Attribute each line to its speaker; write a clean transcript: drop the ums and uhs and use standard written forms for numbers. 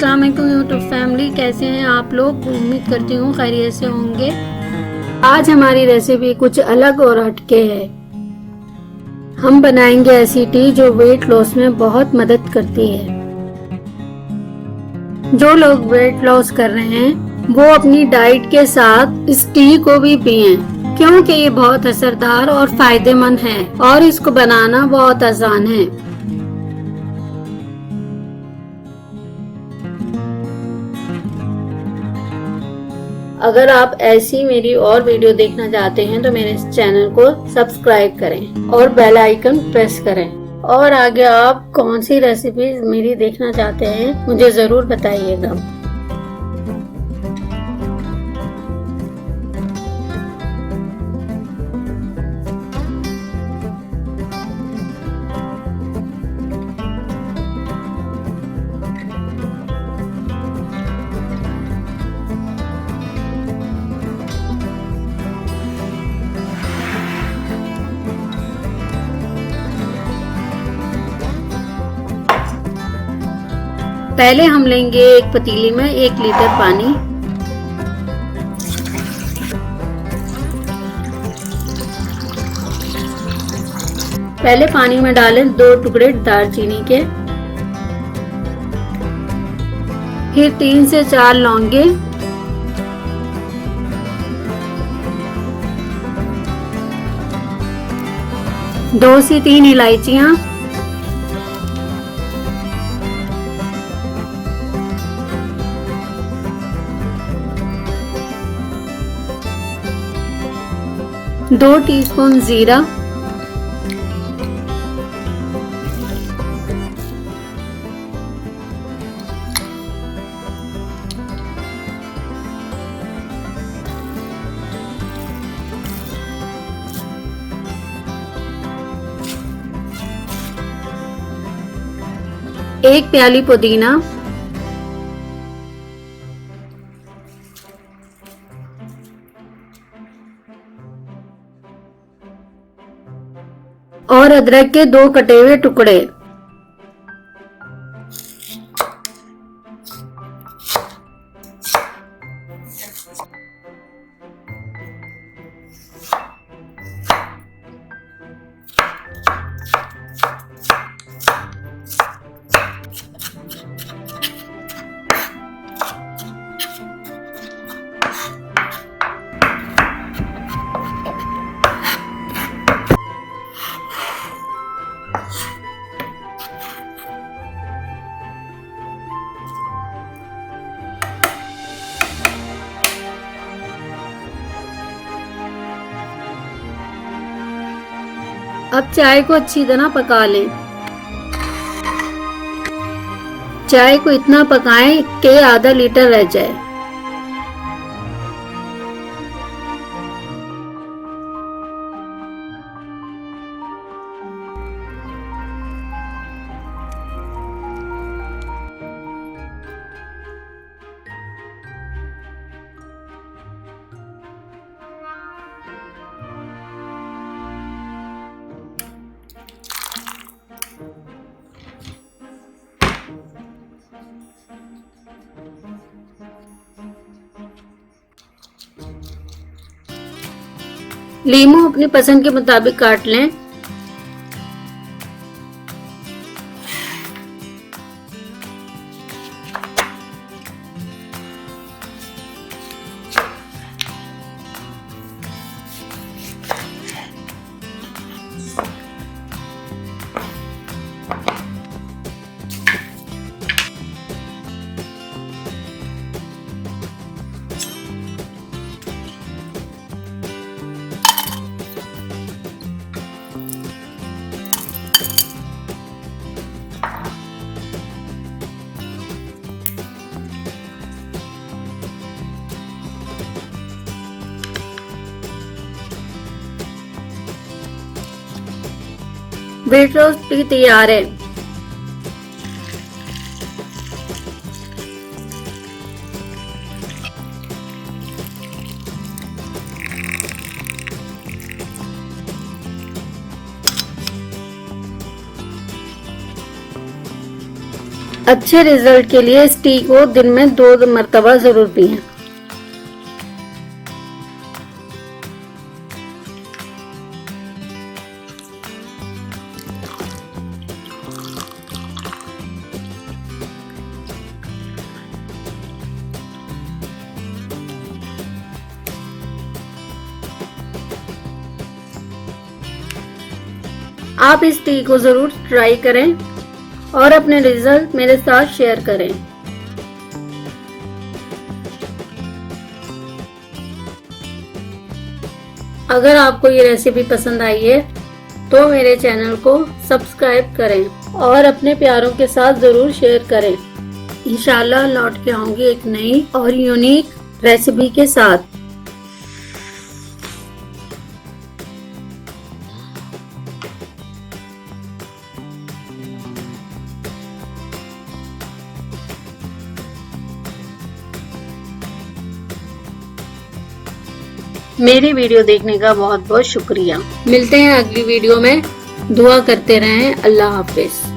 Speaker 1: अस्सलाम वालेकुम YouTube family, कैसे हैं आप लोग। उम्मीद करती हूँ खैरियत से होंगे। आज हमारी रेसिपी कुछ अलग और हटके है। हम बनाएंगे ऐसी टी जो वेट लॉस में बहुत मदद करती है। जो लोग वेट लॉस कर रहे हैं वो अपनी डाइट के साथ इस टी को भी पिएं, क्योंकि ये बहुत असरदार और फायदेमंद है और इसको बनाना बहुत आसान है। अगर आप ऐसी मेरी और वीडियो देखना चाहते हैं तो मेरे इस चैनल को सब्सक्राइब करें और बेल आइकन प्रेस करें। और आगे आप कौन सी रेसिपी मेरी देखना चाहते हैं मुझे जरूर बताइएगा। पहले हम लेंगे एक पतीली में 1 लीटर पानी। पहले पानी में डालें 2 टुकड़े दालचीनी के, फिर 3 से 4 लौंगे, दो से 3 इलायचियां, 2 टीस्पून जीरा, 1 प्याली पुदीना, और अदरक के 2 कटे हुए टुकड़े। अब चाय को अच्छी तरह पका लें। चाय को इतना पकाएं कि आधा लीटर रह जाए। लीमू अपनी पसंद के मुताबिक काट लें। वेट लॉस टी तैयार है। अच्छे रिजल्ट के लिए इस टी को दिन में 2 मरतबा जरूर पिएं। आप इस टी को जरूर ट्राई करें और अपने रिजल्ट मेरे साथ शेयर करें। अगर आपको ये रेसिपी पसंद आई है तो मेरे चैनल को सब्सक्राइब करें और अपने प्यारों के साथ जरूर शेयर करें। इंशाल्लाह लौट के आऊंगी एक नई और यूनिक रेसिपी के साथ। मेरी वीडियो देखने का बहुत बहुत शुक्रिया। मिलते हैं अगली वीडियो में। दुआ करते रहें। अल्लाह हाफिज।